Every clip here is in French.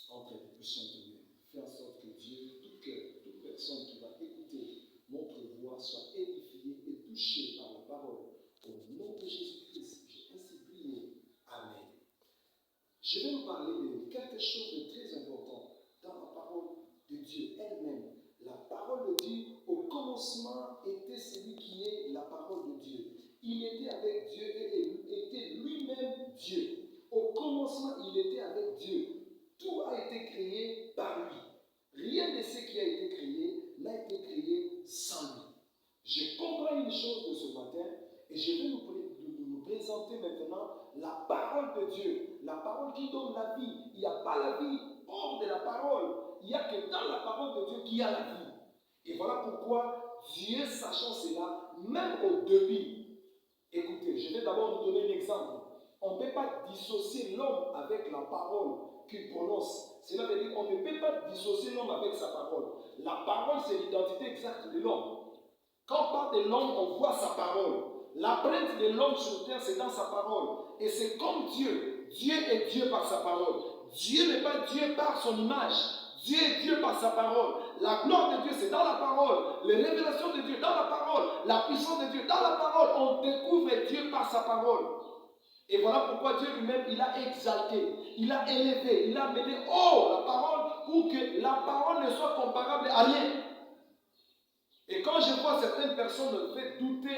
entre les puissants de Dieu. Fais en sorte que Dieu, tout cœur, toute personne qui va écouter notre voix soit édifiée et touchée par la parole. Au nom de Jésus-Christ, j'ai ainsi prié. Amen. Je vais vous parler de quelque chose de très important dans la parole de Dieu elle-même. La parole de Dieu, au commencement, était celui qui est la parole de Dieu. Il était avec Dieu et il était lui-même Dieu. Au commencement, il était avec Dieu. Tout a été créé par lui. Rien de ce qui a été créé n'a été créé sans lui. Je comprends une chose de ce matin et je vais nous présenter maintenant la parole de Dieu. La parole qui donne la vie. Il n'y a pas la vie hors de la parole. Il n'y a que dans la parole de Dieu qu'il y a la vie. Et voilà pourquoi Dieu, sachant cela, même au début, écoutez, je vais d'abord vous donner un exemple. On ne peut pas dissocier l'homme avec la parole qu'il prononce. Cela veut dire qu'on ne peut pas dissocier l'homme avec sa parole. La parole, c'est l'identité exacte de l'homme. Quand on parle de l'homme, on voit sa parole. L'empreinte de l'homme sur terre, c'est dans sa parole. Et c'est comme Dieu. Dieu est Dieu par sa parole. Dieu n'est pas Dieu par son image. Dieu est Dieu par sa parole. La gloire de Dieu, c'est dans la parole. Les révélations de Dieu, dans la parole. La puissance de Dieu, dans la parole. On découvre Dieu par sa parole. Et voilà pourquoi Dieu lui-même, il a exalté, il a élevé, il a mené haut la parole pour que la parole ne soit comparable à rien. Et quand je vois certaines personnes me faire douter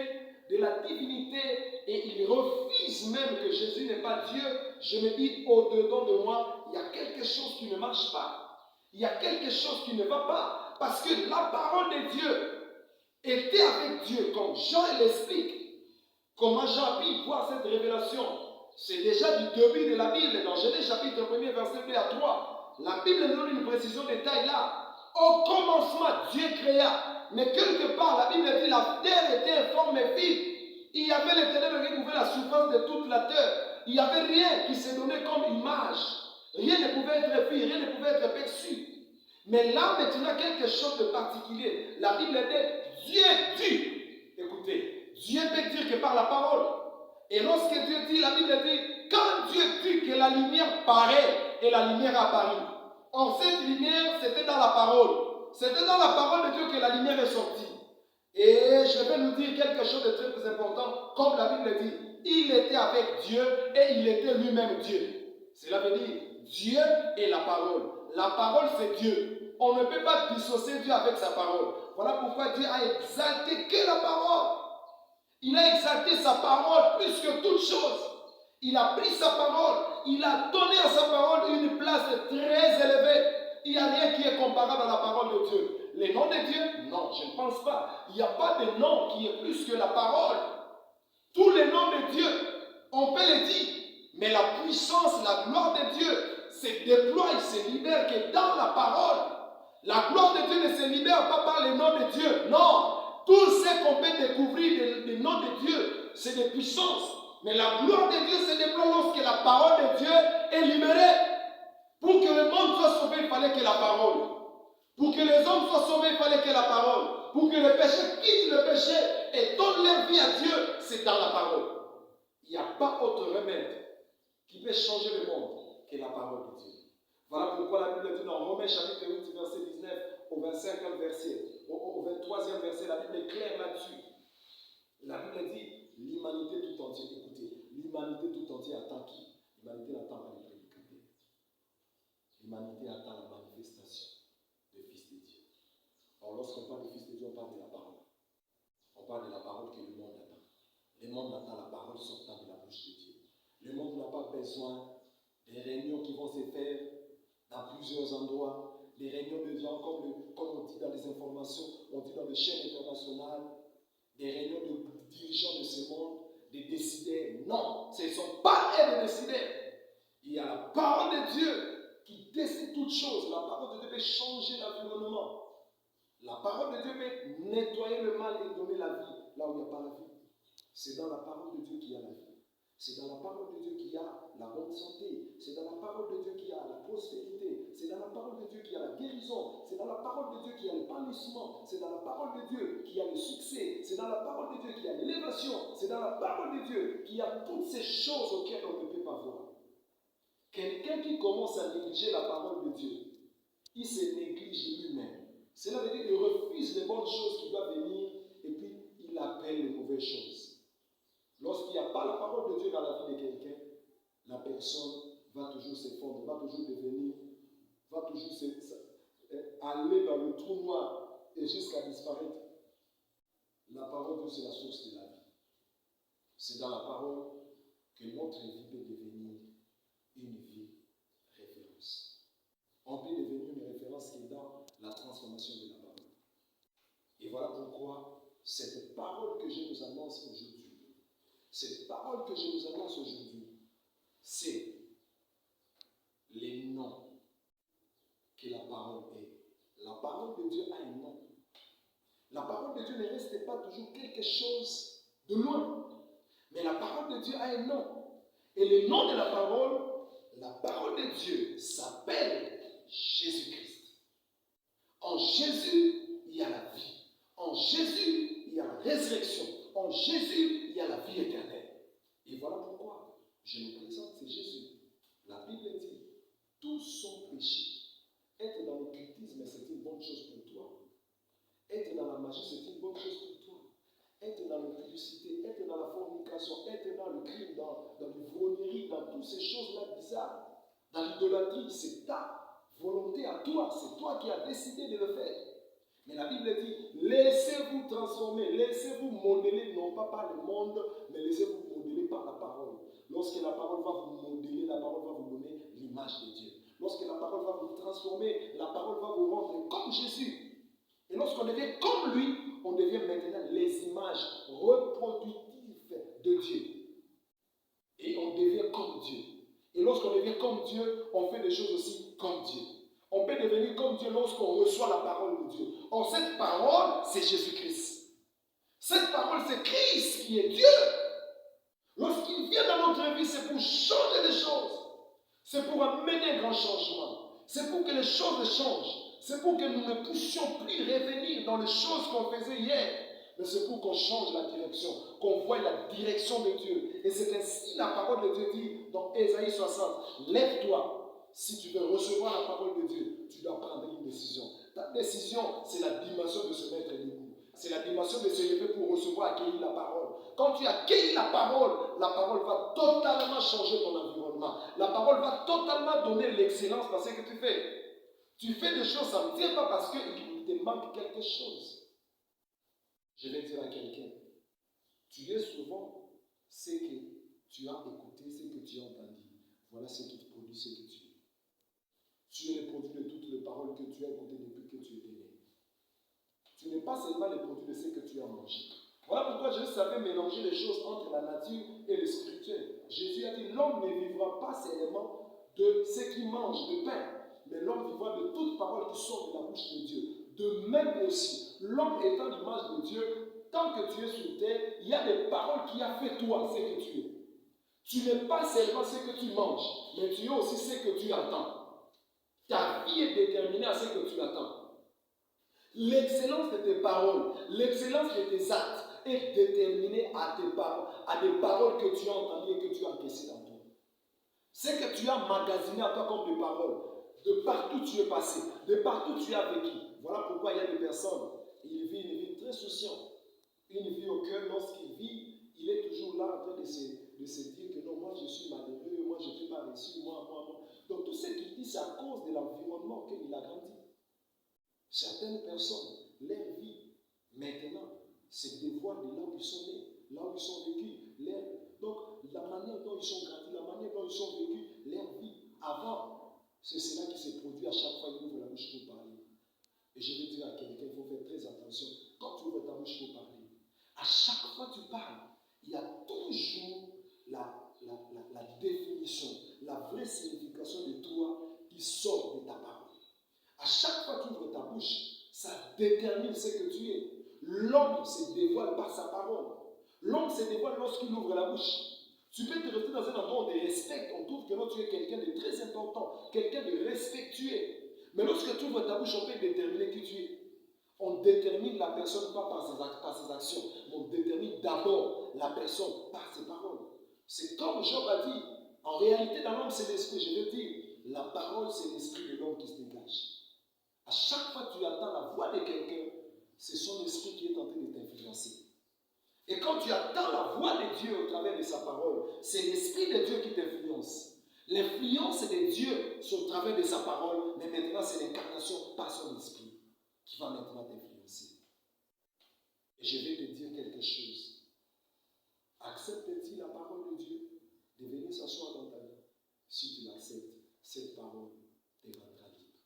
de la divinité et ils refusent même que Jésus n'est pas Dieu, je me dis au-dedans de moi, il y a quelque chose qui ne marche pas. Il y a quelque chose qui ne va pas. Parce que la parole de Dieu était avec Dieu, comme Jean l'explique. Comment Jean a pu voir cette révélation? C'est déjà du début de la Bible, dans Genèse chapitre 1er, verset 2 à 3. La Bible nous donne une précision de taille là. Au commencement, Dieu créa. Mais quelque part, la Bible dit la terre était informe et vide. Il y avait les ténèbres qui couvraient la surface de toute la terre. Il n'y avait rien qui se donnait comme image. Rien ne pouvait être vu, rien ne pouvait être perçu. Mais là, maintenant, quelque chose de particulier. La Bible dit Dieu dit. Écoutez, Dieu peut dire que par la parole. Et lorsque Dieu dit, la Bible dit, quand Dieu dit que la lumière paraît, et la lumière apparut. Or, cette lumière, c'était dans la parole. C'était dans la parole de Dieu que la lumière est sortie. Et je vais nous dire quelque chose de très important, comme la Bible dit, il était avec Dieu et il était lui-même Dieu. Cela veut dire, Dieu est la parole. La parole, c'est Dieu. On ne peut pas dissocier Dieu avec sa parole. Voilà pourquoi Dieu a exalté que la parole. Il a exalté sa parole plus que toute chose. Il a pris sa parole, il a donné à sa parole une place très élevée. Il n'y a rien qui est comparable à la parole de Dieu. Les noms de Dieu? Non, je ne pense pas. Il n'y a pas de nom qui est plus que la parole. Tous les noms de Dieu, on peut les dire. Mais la puissance, la gloire de Dieu se déploie, il se libère que dans la parole. La gloire de Dieu ne se libère pas par les noms de Dieu. Non. Tout ce qu'on peut découvrir des noms de Dieu, c'est des puissances. Mais la gloire de Dieu se déploie lorsque la parole de Dieu est libérée. Pour que le monde soit sauvé, il fallait que la parole. Pour que les hommes soient sauvés, il fallait que la parole. Pour que les péchés quittent le péché et donnent leur vie à Dieu, c'est dans la parole. Il n'y a pas autre remède qui peut changer le monde que la parole de Dieu. Voilà pourquoi la Bible dit dans Romains chapitre 8, verset 19 au 25e verset, au 23e verset, la Bible est claire là-dessus. La Bible dit l'humanité tout entière, écoutez, l'humanité tout entière attend qui? L'humanité attend la prédicateur. L'humanité attend la manifestation des fils de Dieu. Alors lorsqu'on parle des fils de Dieu, on parle de la parole. On parle de la parole que le monde attend. Le monde attend la parole sortant de la bouche de Dieu. Le monde n'a pas besoin des réunions qui vont se faire dans plusieurs endroits, des réunions de gens comme on dit dans les informations, on dit dans les chaînes internationales, des réunions de dirigeants de ce monde, des décideurs. Non, ce ne sont pas eux les décideurs. Il y a la parole de Dieu qui décide toutes choses. La parole de Dieu peut changer l'environnement. La parole de Dieu peut nettoyer le mal et donner la vie là où il n'y a pas la vie. C'est dans la parole de Dieu qu'il y a la vie. C'est dans la parole de Dieu qu'il y a la bonne santé. C'est dans la parole de Dieu qu'il y a la prospérité. C'est dans la parole de Dieu qu'il y a la guérison. C'est dans la parole de Dieu qu'il y a l'épanouissement. C'est dans la parole de Dieu qu'il y a le succès. C'est dans la parole de Dieu qu'il y a l'élévation. C'est dans la parole de Dieu qu'il y a toutes ces choses auxquelles on ne peut pas voir. Quelqu'un quelqu'un qui commence à négliger la parole de Dieu, il se néglige lui-même. Cela veut dire qu'il refuse les bonnes choses qui doivent venir et puis il appelle les mauvaises choses. Lorsqu'il n'y a pas la parole de Dieu dans la vie de quelqu'un, la personne va toujours s'effondrer, va toujours devenir, va toujours aller dans le trou noir et jusqu'à disparaître. La parole de Dieu, c'est la source de la vie. C'est dans la parole que notre vie peut devenir une vie référence. On peut devenir une référence qui est dans la transformation de la parole. Et voilà pourquoi cette parole que je nous annonce aujourd'hui, cette parole que je nous annonce aujourd'hui, c'est les noms que la parole est. La parole de Dieu a un nom. La parole de Dieu ne reste pas toujours quelque chose de loin. Mais la parole de Dieu a un nom. Et le nom de la parole de Dieu s'appelle Jésus-Christ. En Jésus, il y a la vie. En Jésus, il y a la résurrection. En Jésus, il y a la vie éternelle. Et voilà pourquoi je me présente, c'est Jésus. La Bible dit, tous sont péchés. Être dans l'occultisme, c'est une bonne chose pour toi. Être dans la magie, c'est une bonne chose pour toi. Être dans l'impudicité, être dans la fornication, être dans le crime, dans l'ivrognerie, dans toutes ces choses-là bizarres, dans l'idolâtrie, c'est ta volonté à toi, c'est toi qui as décidé de le faire. Mais la Bible dit, laissez-vous transformer, laissez-vous modeler, non pas par le monde, mais laissez-vous modeler par la parole. Lorsque la parole va vous modeler, la parole va vous donner l'image de Dieu. Lorsque la parole va vous transformer, la parole va vous rendre comme Jésus. Et lorsqu'on devient comme lui, on devient maintenant les images reproductives de Dieu. Et on devient comme Dieu. Et lorsqu'on devient comme Dieu, on fait des choses aussi comme Dieu. On peut devenir comme Dieu lorsqu'on reçoit la parole de Dieu. Or, cette parole, c'est Jésus-Christ. Cette parole, c'est Christ qui est Dieu. Lorsqu'il vient dans notre vie, c'est pour changer les choses. C'est pour amener un grand changement. C'est pour que les choses changent. C'est pour que nous ne puissions plus revenir dans les choses qu'on faisait hier. Mais c'est pour qu'on change la direction, qu'on voie la direction de Dieu. Et c'est ainsi la parole de Dieu dit dans Ésaïe 60. Lève-toi. Si tu veux recevoir la parole de Dieu, tu dois prendre une décision. Ta décision, c'est la dimension de se mettre debout. C'est la dimension de se lever pour recevoir, accueillir la parole. Quand tu accueilles la parole va totalement changer ton environnement. La parole va totalement donner l'excellence dans ce que tu fais. Tu fais des choses, ça ne vient pas parce qu'il te manque quelque chose. Je vais dire à quelqu'un, tu es souvent ce que tu as écouté, ce que tu as entendu. Voilà ce qui te produit ce que tu es. Tu es le produit de toutes les paroles que tu as écoutées depuis que tu étais né. Tu n'es pas seulement le produit de ce que tu as mangé. Voilà pourquoi Jésus savait mélanger les choses entre la nature et le spirituel. Jésus a dit, l'homme ne vivra pas seulement de ce qu'il mange, de pain, mais l'homme vivra de toutes paroles qui sortent de la bouche de Dieu. De même aussi, l'homme étant l'image de Dieu, tant que tu es sur terre, il y a des paroles qui ont fait toi ce que tu es. Tu n'es pas seulement ce que tu manges, mais tu es aussi ce que tu entends. Ta vie est déterminée à ce que tu attends. L'excellence de tes paroles, l'excellence de tes actes est déterminée à tes paroles, à des paroles que tu as entendues et que tu as encaissées dans toi. Ce que tu as magasiné à toi comme des paroles, de partout tu es passé, de partout tu as vécu. Voilà pourquoi il y a des personnes, ils vivent une vie très souciante, une vie au cœur. Lorsqu'il vit, il est toujours là en train de se dire que non, moi je suis malheureux, moi je ne fais pas réussir, moi. Donc tout ce qu'il dit, c'est à cause de l'environnement auquel il a grandi. Certaines personnes, leur vie, maintenant, se dévoile de là où ils sont nés, là où ils sont vécus. Donc, la manière dont ils sont grandis, la manière dont ils sont vécus, leur vie, avant, c'est cela qui se produit à chaque fois qu'ils ouvrent la bouche pour parler. Et je vais dire à quelqu'un, il faut faire très attention. Quand tu ouvres ta bouche pour parler, à chaque fois que tu parles, il y a toujours la définition, la vraie signification de toi qui sort de ta parole. À chaque fois que tu ouvres ta bouche, ça détermine ce que tu es. L'homme se dévoile par sa parole. L'homme se dévoile lorsqu'il ouvre la bouche. Tu peux te retrouver dans un endroit où on te respecte, on trouve que non, tu es quelqu'un de très important, quelqu'un de respectueux. Mais lorsque tu ouvres ta bouche, on peut déterminer qui tu es. On détermine la personne pas par ses actions, mais on détermine d'abord la personne par ses paroles. C'est comme Job a dit, en réalité dans l'homme c'est l'esprit, je veux dire, parole, c'est l'esprit de l'homme qui se dégage. À chaque fois que tu attends la voix de quelqu'un, c'est son esprit qui est en train de t'influencer. Et quand tu attends la voix de Dieu au travers de sa parole, c'est l'esprit de Dieu qui t'influence. L'influence de Dieu sur le travers de sa parole, mais maintenant c'est l'incarnation par son esprit qui va maintenant t'influencer. Et je vais te dire quelque chose. Acceptes-tu la parole de Dieu de venir s'asseoir dans ta vie? Si tu l'acceptes, cette parole te rendra libre.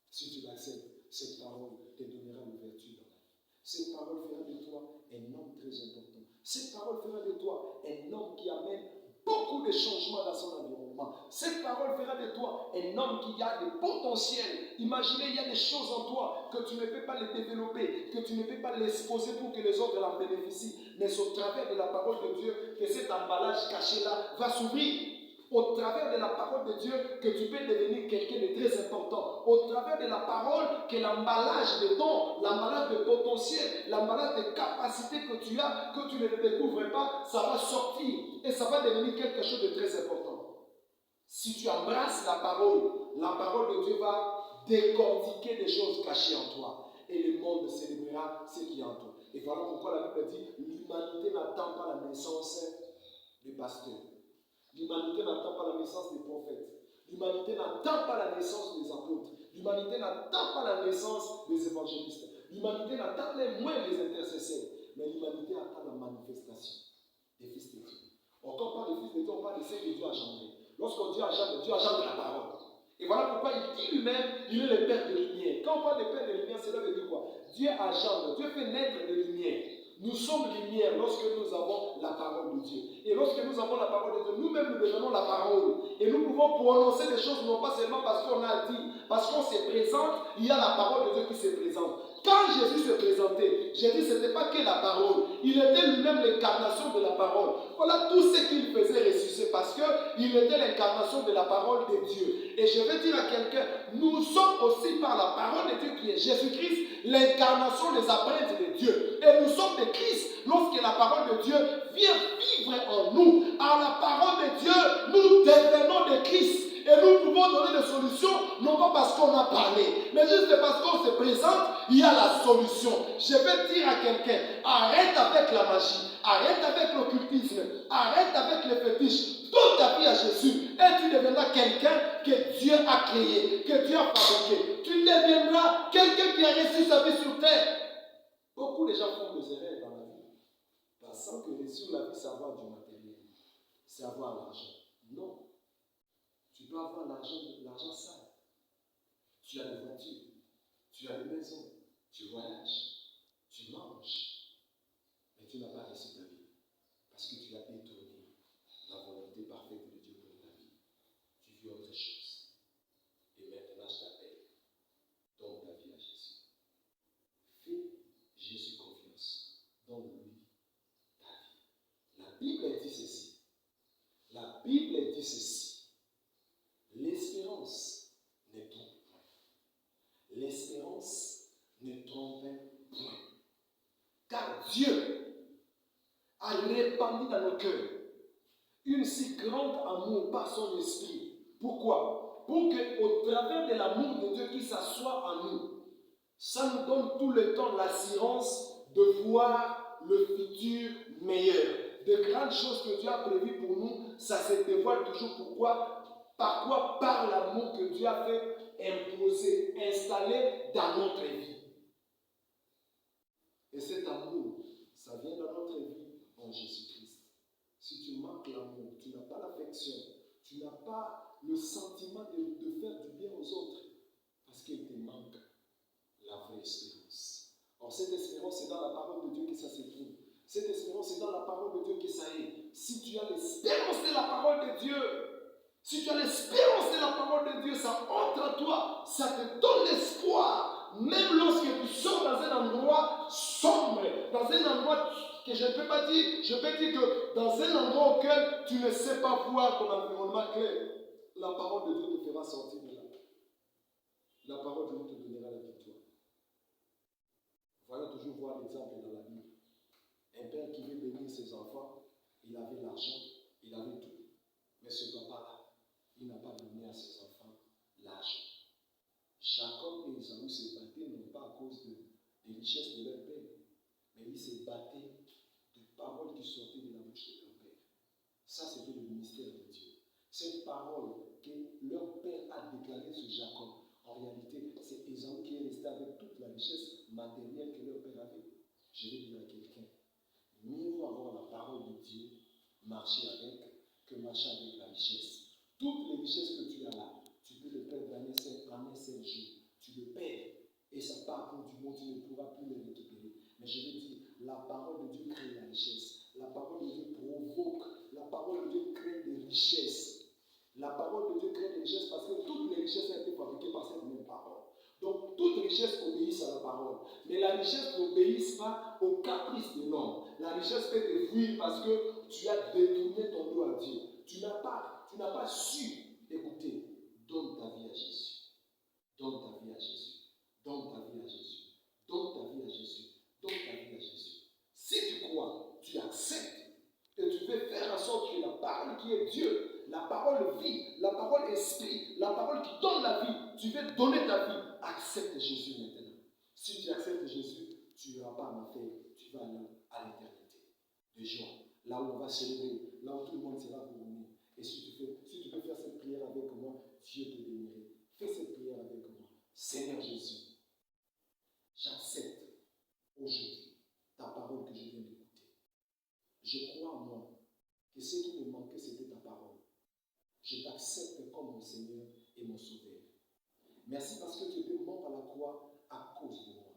Si tu l'acceptes, cette parole te donnera l'ouverture dans la vie. Cette parole fera de toi un homme très important. Cette parole fera de toi un homme qui amène beaucoup de changements dans son environnement. Cette parole fera de toi un homme qui a des potentiels. Imaginez, il y a des choses en toi que tu ne peux pas les développer, que tu ne peux pas l'exposer pour que les autres en bénéficient. Mais c'est au travers de la parole de Dieu que cet emballage caché-là va s'ouvrir. Au travers de la parole de Dieu que tu peux devenir quelqu'un de très important. Au travers de la parole que l'emballage de dons, l'emballage de potentiel, l'emballage de capacités que tu as, que tu ne découvres pas, ça va sortir et ça va devenir quelque chose de très important. Si tu embrasses la parole de Dieu va décortiquer des choses cachées en toi et le monde célébrera ce qui est en toi. Et voilà pourquoi la Bible dit l'humanité n'attend pas la naissance des pasteurs. L'humanité n'attend pas la naissance des prophètes. L'humanité n'attend pas la naissance des apôtres. L'humanité n'attend pas la naissance des évangélistes. L'humanité n'attend les moins des intercesseurs. Mais l'humanité attend la manifestation des fils de Dieu. Quand on parle de fils de Dieu, on parle de ce que Dieu a engendré. Lorsqu'on dit Dieu engendre la parole. Et voilà pourquoi il dit lui-même, il est le Père de lumière. Quand on parle de Père de lumière, cela veut dire quoi? Dieu engendre, Dieu fait naître de lumière. Nous sommes lumière lorsque nous avons la parole de Dieu. Et lorsque nous avons la parole de Dieu, nous-mêmes nous devenons la parole. Et nous pouvons prononcer des choses non pas seulement parce qu'on a dit, parce qu'on se présente, il y a la parole de Dieu qui se présente. Quand Jésus se présentait, Jésus ce n'était pas que la parole, il était lui-même l'incarnation de la parole. Voilà tout ce qu'il faisait ressusciter parce qu'il était l'incarnation de la parole de Dieu. Et je vais dire à quelqu'un, nous sommes aussi par la parole de Dieu qui est Jésus-Christ, l'incarnation des apprêtres de Dieu. Et nous sommes de Christ lorsque la parole de Dieu vient vivre en nous. À la parole de Dieu, nous devenons de Christ. Et nous pouvons donner des solutions, non pas parce qu'on a parlé, mais juste parce qu'on se présente, il y a la solution. Je vais dire à quelqu'un, arrête avec la magie, arrête avec l'occultisme, arrête avec les fétiches, donne ta vie à Jésus et tu deviendras quelqu'un que Dieu a créé, que Dieu a fabriqué. Tu deviendras quelqu'un qui a reçu sa vie sur terre. Beaucoup de gens font des erreurs dans la vie, pensant que réussir la vie, c'est avoir du matériel, c'est avoir l'argent. Non. Tu peux avoir l'argent sale. Tu as des voitures, tu as des maisons, tu voyages, tu manges, mais tu n'as pas reçu ta vie parce que tu as détourné la volonté parfaite de Dieu pour ta vie. Tu vis autre chose. Et maintenant, je t'appelle. Donne ta vie à Jésus. Fais Jésus confiance. Donne-lui ta vie. La Bible dit ceci. La Bible dit ceci. L'espérance ne trompe point. L'espérance ne trompe point. Car Dieu a répandu dans nos cœurs une si grande amour par son esprit. Pourquoi? Pour qu'au travers de l'amour de Dieu qui s'assoit en nous, ça nous donne tout le temps l'assurance de voir le futur meilleur. De grandes choses que Dieu a prévues pour nous, ça se dévoile toujours. Pourquoi? Par quoi? Par l'amour que Dieu a fait imposer, installer dans notre vie. Et cet amour, ça vient dans notre vie en Jésus-Christ. Si tu manques l'amour, tu n'as pas l'affection, tu n'as pas le sentiment de faire du bien aux autres, parce qu'il te manque la vraie espérance. Or, cette espérance, c'est dans la parole de Dieu que ça se trouve. Cette espérance, c'est dans la parole de Dieu que ça est. Si tu as l'espérance de la parole de Dieu, si tu as l'espérance de la parole de Dieu, ça entre en toi, ça te donne l'espoir. Même lorsque tu sors dans un endroit sombre, dans un endroit que je ne peux pas dire, je peux dire que dans un endroit auquel tu ne sais pas voir ton environnement clair, la parole de Dieu te fera sortir de là. La parole de Dieu te donnera la victoire. Voilà toujours voir l'exemple dans la Bible. Un père qui veut bénir ses enfants, il avait l'argent, il avait tout. Mais ce papa-là, il n'a pas donné à ses enfants l'argent. regardez ce Jacob. En réalité, c'est Ésaü qui est resté avec toute la richesse matérielle que leur père avait. Je vais dire à quelqu'un, mieux vaut avoir la parole de Dieu, marcher avec, que marcher avec la richesse. Toutes les richesses que tu as là, tu peux le perdre en un seul jour. Tu le perds et ça part pour du monde, tu ne pourras plus le récupérer. Mais je vais dire, la parole de Dieu crée la richesse. La parole de Dieu provoque. La parole de Dieu crée des richesses. La parole de Dieu crée des richesses parce que toutes les richesses ont été fabriquées par cette même parole. Donc, toutes richesses obéissent à la parole. Mais la richesse n'obéisse pas aux caprices de l'homme. La richesse peut te fuir parce que tu as détourné ton dos à Dieu. Tu n'as pas su écouter. Donne ta vie à Jésus. Donne ta vie à Jésus. Donne ta vie à Jésus. Donne ta vie à Jésus. Donne ta vie à Jésus. Si tu crois, tu acceptes et tu veux faire en sorte que la parole qui est Dieu, la parole vie, la parole esprit, la parole qui donne la vie, tu veux donner ta vie, accepte Jésus maintenant. Si tu acceptes Jésus, tu n'iras pas en enfer, tu vas aller à l'éternité de joie. Là où on va célébrer, là où tout le monde sera réuni. Et si tu peux faire cette prière avec moi, Dieu te bénirait. Fais cette prière avec moi. Seigneur Jésus, j'accepte aujourd'hui ta parole que je viens d'écouter. Je crois en moi que ce qui me manquait, c'était ta parole. Je t'accepte comme mon Seigneur et mon Sauveur. Merci parce que tu étais mort à la croix à cause de moi.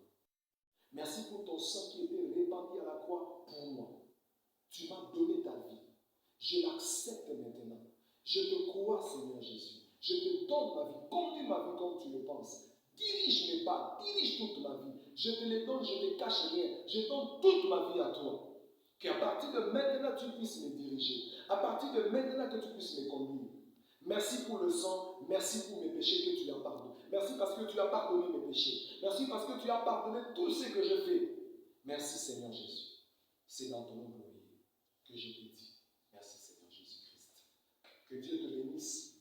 Merci pour ton sang qui était répandu à la croix pour moi. Tu m'as donné ta vie. Je l'accepte maintenant. Je te crois, Seigneur Jésus. Je te donne ma vie. Conduis ma vie comme tu le penses. Dirige mes pas. Dirige toute ma vie. Je te les donne, je ne cache rien. Je donne toute ma vie à toi. Qu'à partir de maintenant, tu puisses me diriger. À partir de maintenant, que tu puisses me conduire. Merci pour le sang. Merci pour mes péchés que tu as pardonnés. Merci parce que tu as pardonné mes péchés. Merci parce que tu as pardonné tout ce que je fais. Merci, Seigneur Jésus. C'est dans ton nom glorieux que je te dis. Merci, Seigneur Jésus-Christ. Que Dieu te bénisse.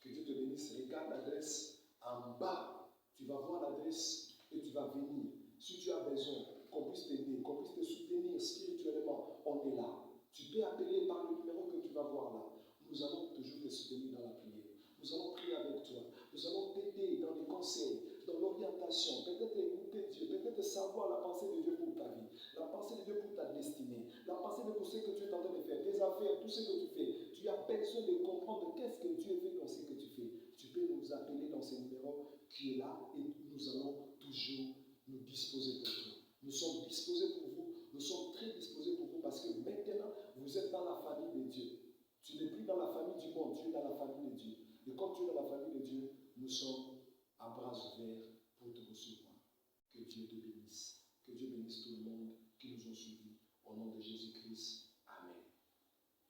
Que Dieu te bénisse. Regarde l'adresse en bas. Tu vas voir l'adresse et tu vas venir. Si tu as besoin qu'on puisse t'aider, qu'on puisse te soutenir spirituellement, on est là. Tu peux appeler par le numéro que tu vas voir là. Nous allons toujours te soutenir dans la prière. Nous allons prier avec toi. Nous allons t'aider dans les conseils, dans l'orientation. Peut-être écouter Dieu, peut-être savoir la pensée de Dieu pour ta vie, la pensée de Dieu pour ta destinée, la pensée de tout ce que tu es en train de faire, tes affaires, tout ce que tu fais. Tu as besoin de comprendre qu'est-ce que Dieu fait dans ce que tu fais. Tu peux nous appeler dans ce numéro qui est là et nous allons toujours nous disposer pour toi. Nous sommes disposés pour vous. Nous sommes très disposés pour vous parce que maintenant, vous êtes dans la famille de Dieu. Tu n'es plus dans la famille du monde, tu es dans la famille de Dieu. Et comme tu es dans la famille de Dieu, nous sommes à bras ouverts pour te recevoir. Que Dieu te bénisse. Que Dieu bénisse tout le monde qui nous ont suivis. Au nom de Jésus-Christ.